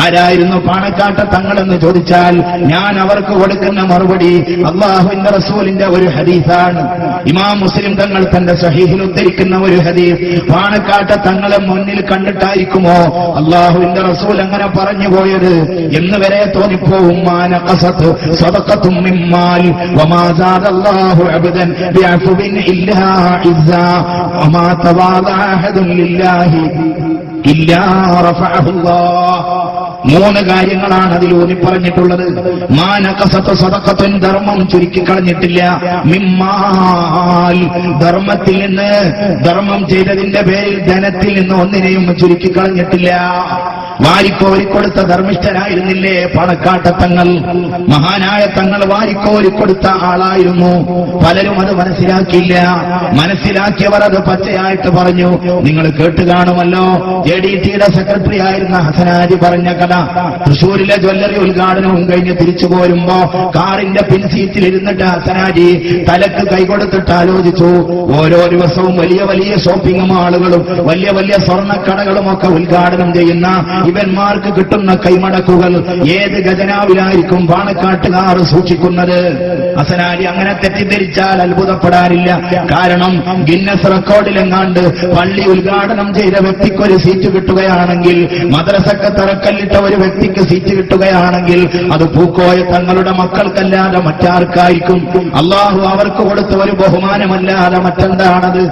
ആരായിരുന്നു പാണക്കാട്ട തങ്ങളെന്ന് ചോദിച്ചാൽ ഞാൻ അവർക്ക് കൊടുക്കുന്ന മറുപടി അല്ലാഹുവിന്റെ റസൂലിന്റെ ഒരു ഹദീസാണ്. ഇമാം മുസ്ലിം തങ്ങൾ തന്റെ സ്വഹീഹിൽ ഉദ്ധരിക്കുന്ന ഒരു ഹദീസ്. പാണക്കാട്ട തങ്ങളെ മുന്നിൽ കണ്ടിട്ടായിരിക്കുമോ അല്ലാഹുവിന്റെ റസൂൽ അങ്ങനെ പറഞ്ഞു പോയത് എന്ന് വരെ തോന്നിപ്പോവും. മാനഖസത് സദഖത്തും മിമ്മാൽ വമാ സാദല്ലാഹു അബ്ദൻ ബിഅഫ്വിൻ ഇല്ലാ ഇസ്സാ വമാ തവാദഅ അഹദുൻ ലില്ലാഹി ഇല്ലാ റഫഅഹുല്ലാഹ്. മൂന്ന് കാര്യങ്ങളാണ് അതിൽ ഊന്നി പറഞ്ഞിട്ടുള്ളത്. മാനഖസത്ത് സദഖത്തുൻ, ധർമ്മം ചുരുക്കിക്കളഞ്ഞിട്ടില്ല. മിമ്മാൽ, ധർമ്മത്തിൽ നിന്ന്, ധർമ്മം ചെയ്തതിന്റെ പേരിൽ ധനത്തിൽ നിന്ന് ഒന്നിനെയും ചുരുക്കിക്കളഞ്ഞിട്ടില്ല. വാരിക്കോരിക്കൊടുത്ത ധർമ്മിഷ്ഠനായിരുന്നില്ലേ പാണക്കാട്ട തങ്ങൾ? മഹാനായ തങ്ങൾ വാരിക്കോരിക്കൊടുത്ത ആളായിരുന്നു. പലരും അത് മനസ്സിലാക്കിയില്ല. മനസ്സിലാക്കിയവർ അത് പച്ചയായിട്ട് പറഞ്ഞു. നിങ്ങൾ കേട്ട് കാണുമല്ലോ, JDT-യുടെ സെക്രട്ടറി ആയിരുന്ന ഹസനാജി പറഞ്ഞ കഥ. തൃശൂരിലെ ജ്വല്ലറി ഉദ്ഘാടനവും കഴിഞ്ഞ് തിരിച്ചു പോരുമ്പോ കാറിന്റെ പിൻസീറ്റിൽ ഇരുന്നിട്ട് ഹസനാജി തലക്ക് കൈകൊടുത്തിട്ട് ആലോചിച്ചു. ഓരോ ദിവസവും വലിയ വലിയ ഷോപ്പിംഗ് മാളുകളും വലിയ വലിയ സ്വർണ്ണക്കടകളും ഒക്കെ ഉദ്ഘാടനം ചെയ്യുന്ന ഇവന്മാർക്ക് കിട്ടുന്ന കൈമടക്കുകൾ ഏത് ഖജനാവിലായിരിക്കും പാണക്കാട്ടുകാർ സൂക്ഷിക്കുന്നത്? ഹസനാജി അങ്ങനെ തെറ്റിദ്ധരിച്ചാൽ അത്ഭുതപ്പെടാനില്ല. കാരണം ഗിന്നസ് റെക്കോർഡിലെങ്ങാണ്ട് പള്ളി ഉദ്ഘാടനം ചെയ്ത വ്യക്തിക്കൊരു സീറ്റ് കിട്ടുകയാണെങ്കിൽ, മദ്രസക്ക് തറക്കല്ലിട്ട ഒരു വ്യക്തിക്ക് സീറ്റ് കിട്ടുകയാണെങ്കിൽ അത് പൂക്കോയ തങ്ങളുടെ മക്കൾക്കല്ലാതെ മറ്റാർക്കായിരിക്കും? അള്ളാഹു അവർക്ക് കൊടുത്ത ഒരു ബഹുമാനമല്ലാതെ മറ്റെന്താണത്?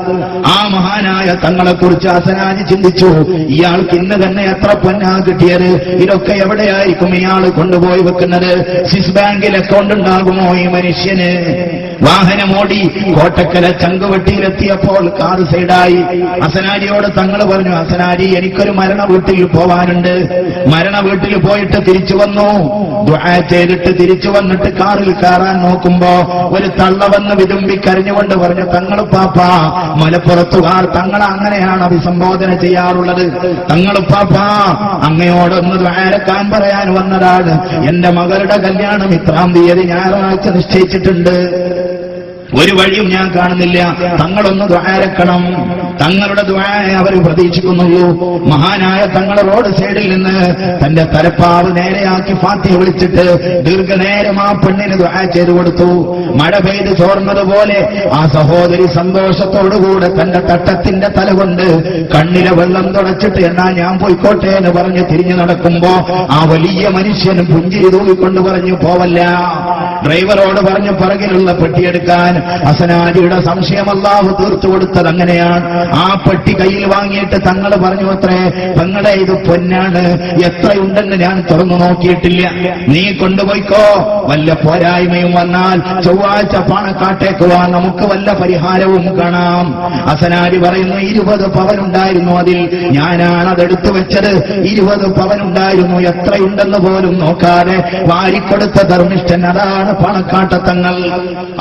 ആ മഹാനായ തങ്ങളെക്കുറിച്ച് ഹസനാജി ചിന്തിച്ചു. ഇയാൾക്ക് ഇന്ന് തന്നെ എത്ര പൊന്നാ കിട്ടിയത്? ഇതൊക്കെ എവിടെയായിരിക്കും ഇയാൾ കൊണ്ടുപോയി വെക്കുന്നത്? സ്വിസ് ബാങ്കിൽ അക്കൗണ്ട് ഉണ്ടാകുമോ ഈ മനുഷ്യന്? വാഹനമോടി കോട്ടക്കല ചങ്കുവെട്ടിയിലെത്തിയപ്പോൾ കാർ സൈഡായി. ഹസനാജിയോട് തങ്ങൾ പറഞ്ഞു, ഹസനാജി എനിക്കൊരു മരണ വീട്ടിൽ പോവാനുണ്ട്. മരണ വീട്ടിൽ പോയിട്ട് തിരിച്ചു വന്നു. ദുആ ചെയ്തിട്ട് തിരിച്ചു വന്നിട്ട് കാറിൽ കയറാൻ നോക്കുമ്പോ ഒരു തള്ള വന്ന് വിതുമ്പി കരഞ്ഞുകൊണ്ട് പറഞ്ഞു, തങ്ങൾ പാപ്പ, മലപ്പുറത്തുകാർ തങ്ങളെ അങ്ങനെയാണ് അഭിസംബോധന ചെയ്യാറുള്ളത്. തങ്ങൾ പാപ്പ, അങ്ങയോടൊന്ന് ദുആരക്കാൻ പറയാൻ വന്നതാണ്. എന്റെ മകളുടെ കല്യാണം ഇത്രാം തീയതി ഞായറാഴ്ച നിശ്ചയിച്ചിട്ടുണ്ട്. ഒരു വഴിയും ഞാൻ കാണുന്നില്ല. തങ്ങളൊന്ന് ദുആരക്കണം. തങ്ങളുടെ ദുആയെ അവർ പ്രതീക്ഷിക്കുന്നുള്ളൂ. മഹാനായ തങ്ങൾ റോഡ് സൈഡിൽ നിന്ന് തന്റെ തലപ്പാവ് നേരെയാക്കി ഫാത്തിഹ വിളിച്ചിട്ട് ദീർഘനേരം ആ പെണ്ണിന് ദുആ ചെയ്തു കൊടുത്തു. മഴ പെയ്ത് ചോർന്നതുപോലെ ആ സഹോദരി സന്തോഷത്തോടുകൂടെ തന്റെ തട്ടത്തിന്റെ തല കൊണ്ട് കണ്ണിലെ വെള്ളം തുടച്ചിട്ട് എന്നാ ഞാൻ പോയിക്കോട്ടെ എന്ന് പറഞ്ഞ് തിരിഞ്ഞു നടക്കുമ്പോ ആ വലിയ മനുഷ്യൻ പുഞ്ചിരി തൂക്കിക്കൊണ്ട് പറഞ്ഞു, പോവല്ല. ഡ്രൈവറോട് പറഞ്ഞു പിറകിലുള്ള പെട്ടിയെടുക്കാൻ. ഹസനാജിയുടെ സംശയം അല്ലാഹു തീർത്തു കൊടുത്തത് അങ്ങനെയാണ്. ആ പെട്ടി കയ്യിൽ വാങ്ങിയിട്ട് തങ്ങൾ പറഞ്ഞു, അത്രേ തങ്ങളെ ഇത് പൊന്നാണ്, എത്രയുണ്ടെന്ന് ഞാൻ തുറന്നു നോക്കിയിട്ടില്ല, നീ കൊണ്ടുപോയിക്കോ. വല്ല പോരായ്മയും വന്നാൽ ചൊവ്വാഴ്ച പാണക്കാട്ടേക്ക് വാ, നമുക്ക് വല്ല പരിഹാരവും കാണാം. ഹസനാജി പറയുന്നു, 20 പവനുണ്ടായിരുന്നു അതിൽ, ഞാനാണ് അതെടുത്തു വെച്ചത്. 20 പവനുണ്ടായിരുന്നു, എത്രയുണ്ടെന്ന് പോലും നോക്കാതെ വാരിക്കൊടുത്ത ധർമ്മിഷ്ഠൻ അതാണ് പാണക്കാട്ട തങ്ങൾ.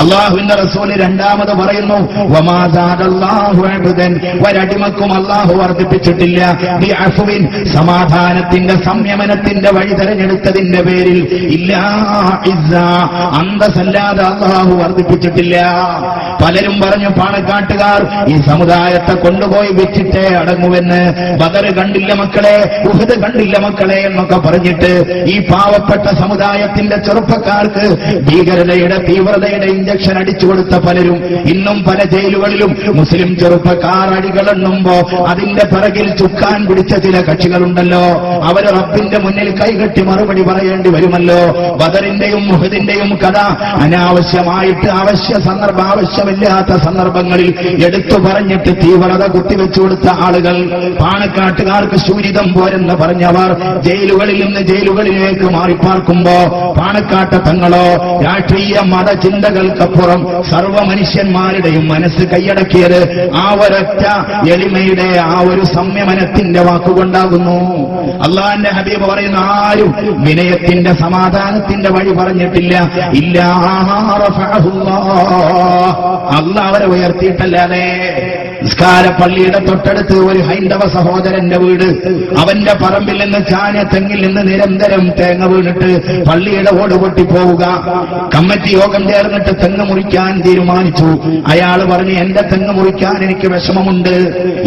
അല്ലാഹുവിന്റെ റസൂല് രണ്ടാമത് പറയുന്നു, വമാ സാദല്ലാഹു അബ്ദൻ, ഒരടിമക്കും അല്ലാഹു വർദ്ധിപ്പിച്ചിട്ടില്ല. ബിഅഫ്വിൻ, സമാധാനത്തിന്റെ സംയമനത്തിന്റെ വഴി തെരഞ്ഞെടുത്തതിന്റെ പേരിൽ, ഇല്ലാ ഇസ്സാ, അന്തസ്സല്ലാതെ അല്ലാഹു വർദ്ധിപ്പിച്ചിട്ടില്ല. പലരും പറഞ്ഞു, പാണക്കാട്ടുകാർ ഈ സമുദായത്തെ കൊണ്ടുപോയി വിറ്റിട്ടേ അടങ്ങുവെന്ന്. ബദർ കണ്ടില്ല മക്കളെ, ഉഹദ് കണ്ടില്ല മക്കളെ എന്നൊക്കെ പറഞ്ഞിട്ട് ഈ പാവപ്പെട്ട സമുദായത്തിന്റെ ചെറുപ്പക്കാർക്ക് ഭീകരതയുടെ തീവ്രതയുടെ ഇഞ്ചക്ഷൻ അടിച്ചു കൊടുത്ത പലരും ഇന്നും പല ജയിലുകളിലും മുസ്ലിം ചെറുപ്പക്കാർ അടികളെണ്ണുമ്പോ അതിന്റെ പിറകിൽ ചുക്കാൻ പിടിച്ച ചില കക്ഷികളുണ്ടല്ലോ, അവർ റബ്ബിന്റെ മുന്നിൽ കൈകെട്ടി മറുപടി പറയേണ്ടി വരുമല്ലോ. ബദറിന്റെയും മുഹദിന്റെയും കഥ അനാവശ്യമായിട്ട് ആവശ്യമില്ലാത്ത സന്ദർഭങ്ങളിൽ എടുത്തു പറഞ്ഞിട്ട് തീവ്രത കുത്തിവെച്ചു കൊടുത്ത ആളുകൾ, പാണക്കാട്ടുകാർക്ക് ശൂരിതം പോരെന്ന് പറഞ്ഞവർ ജയിലുകളിൽ നിന്ന് ജയിലുകളിലേക്ക് മാറിപ്പാർക്കുമ്പോ പാണക്കാട്ട തങ്ങളോ രാഷ്ട്രീയ മതചിന്തകൾക്കപ്പുറം സർവ്വ മനുഷ്യന്മാരുടെയും മനസ്സ് കൈയടക്കിയത് ആ ഒരൊറ്റ എളിമയുടെ ആ ഒരു സംയമനത്തിന്റെ വാക്കുകൊണ്ടാകുന്നു. അള്ളാഹുവിന്റെ ഹബീബ് പറയുന്ന, ആരും വിനയത്തിന്റെ സമാധാനത്തിന്റെ വഴി പറഞ്ഞിട്ടില്ല. ഇല്ലാ റഫഅഹുല്ലാഹ്, അള്ളാഹ് അവരെ ഉയർത്തിയിട്ടല്ലാതെ. നിസ്കാര പള്ളിയുടെ തൊട്ടടുത്ത് ഒരു ഹൈന്ദവ സഹോദരന്റെ വീട്. അവന്റെ പറമ്പിൽ നിന്ന് ചാഞ്ഞ തെങ്ങിൽ നിന്ന് നിരന്തരം തേങ്ങ വീണിട്ട് പള്ളിയുടെ ഓട് പൊട്ടിപ്പോവുക. കമ്മിറ്റി യോഗം ചേർന്നിട്ട് തെങ്ങ് മുറിക്കാൻ തീരുമാനിച്ചു. അയാൾ പറഞ്ഞു, എന്റെ തെങ്ങ് മുറിക്കാൻ എനിക്ക് വിഷമമുണ്ട്,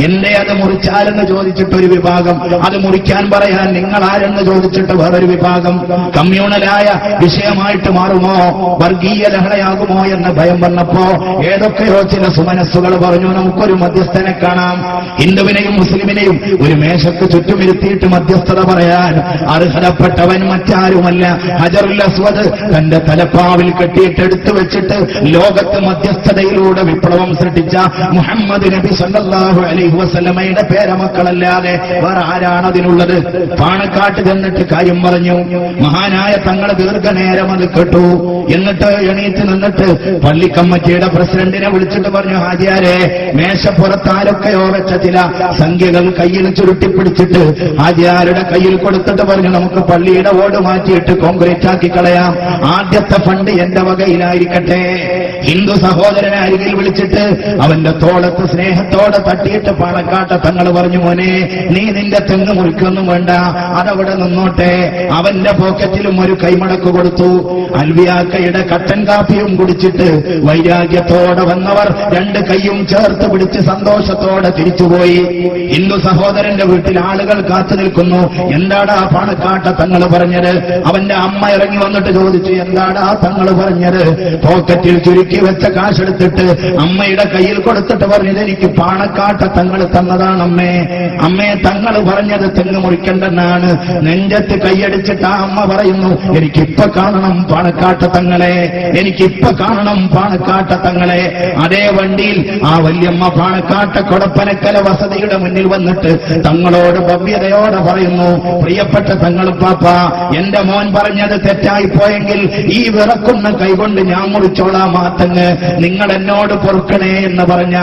എന്റെ അത് മുറിച്ചാലെന്ന് ചോദിച്ചിട്ടൊരു വിഭാഗം, അത് മുറിക്കാൻ പറയാൻ നിങ്ങൾ ആരെന്ന് ചോദിച്ചിട്ട് വേറൊരു വിഭാഗം. കമ്മ്യൂണലായ വിഷയമായിട്ട് മാറുമോ, വർഗീയ ലഹളയാകുമോ എന്ന് ഭയം വന്നപ്പോ ഏതൊക്കെയോ ചില സുമനസ്സുകൾ പറഞ്ഞു, നമുക്കൊരു മധ്യസ്ഥനെ കാണാം. ഹിന്ദുവിനെയും മുസ്ലിമിനെയും ഒരു മേശക്ക് ചുറ്റുമിരുത്തിയിട്ട് മധ്യസ്ഥത പറയാൻ അർഹതപ്പെട്ടവൻ മറ്റാരുമല്ല, ഹജറുൽ അസ്വദ് തന്റെ തലപ്പാവിൽ കെട്ടിയിട്ട് എടുത്തു വെച്ചിട്ട് ലോകത്ത് മധ്യസ്ഥതയിലൂടെ വിപ്ലവം സൃഷ്ടിച്ച മുഹമ്മദ് നബി സല്ലല്ലാഹു അലൈഹി വസല്ലമയുടെ പേരമക്കളല്ലാതെ വേറെ ആരാണതിനുള്ളത്? പാണക്കാട്ട് ചെന്നിട്ട് കാര്യം പറഞ്ഞു. മഹാനായ തങ്ങൾ ദീർഘനേരം അത് കേട്ടു. എന്നിട്ട് എണീറ്റ് നിന്നിട്ട് പള്ളി കമ്മിറ്റിയുടെ പ്രസിഡന്റിനെ വിളിച്ചിട്ട് പറഞ്ഞു, ഹാജിയാരെ, മേശപ്പുറത്ത് ആരൊക്കെയോ വെച്ച ചില സംഖ്യകൾ കയ്യിൽ ചുരുട്ടിപ്പിടിച്ചിട്ട് ഹാജിയാരുടെ കയ്യിൽ കൊടുത്തിട്ട് പറഞ്ഞു, നമുക്ക് പള്ളിയുടെ ഓട് മാറ്റിയിട്ട് കോൺക്രീറ്റ് ആക്കി കളയാം, ആദ്യത്തെ ഫണ്ട് എന്റെ വകയിലായിരിക്കട്ടെ. ഹിന്ദു സഹോദരനെ അരികിൽ വിളിച്ചിട്ട് അവന്റെ തോളത്ത് സ്നേഹത്തോടെ തട്ടിയിട്ട് പാണക്കാട്ട തങ്ങൾ പറഞ്ഞു, മോനെ, നീ നിന്റെ തെങ്ങ് മുറിക്കൊന്നും വേണ്ട, അതവിടെ നിന്നോട്ടെ. അവന്റെ പോക്കറ്റിലും ഒരു കൈമടക്ക് കൊടുത്തു. അൽവിയാക്കയുടെ കട്ടൻ കാപ്പിയും കുടിച്ചിട്ട് വൈരാഗ്യത്തോടെ വന്നവർ രണ്ട് കൈയും ചേർത്ത് പിടിച്ച് സന്തോഷത്തോടെ തിരിച്ചുപോയി. ഹിന്ദു സഹോദരന്റെ വീട്ടിൽ ആളുകൾ കാത്തു നിൽക്കുന്നു. എന്താടാ പാണക്കാട്ട തങ്ങൾ പറഞ്ഞത്? അവന്റെ അമ്മ ഇറങ്ങി വന്നിട്ട് ചോദിച്ചു, എന്താടാ തങ്ങൾ പറഞ്ഞത്? പോക്കറ്റിൽ ചുരുക്കി വെച്ച കാശെടുത്തിട്ട് അമ്മയുടെ കയ്യിൽ കൊടുത്തിട്ട് പറഞ്ഞത്, എനിക്ക് പാണക്കാട്ട തങ്ങൾ തന്നതാണ് അമ്മേ. അമ്മേ, തങ്ങൾ പറഞ്ഞത് തെങ്ങ് മുറിക്കണ്ടെന്നാണ്. നെഞ്ചത്ത് കൈയടിച്ചിട്ട് ആ അമ്മ പറയുന്നു, എനിക്കിപ്പൊ കാണണം പാണക്കാട്ട തങ്ങളെ, എനിക്കിപ്പൊ കാണണം പാണക്കാട്ട തങ്ങളെ. അതേ വണ്ടിയിൽ ആ വല്യമ്മ പാണക്കാട്ട കൊടപ്പനക്കല വസതിയുടെ മുന്നിൽ വന്നിട്ട് തങ്ങളോട് ഭവ്യതയോടെ പറയുന്നു, പ്രിയപ്പെട്ട തങ്ങൾ പാപ്പ, എന്റെ മോൻ പറഞ്ഞത് തെറ്റായി പോയെങ്കിൽ ഈ വിറക്കുന്ന കൈകൊണ്ട് ഞാൻ മുറിച്ചോളാം ആ തെങ്ങ്, നിങ്ങൾ എന്നോട് പൊറുക്കണേ എന്ന് പറഞ്ഞ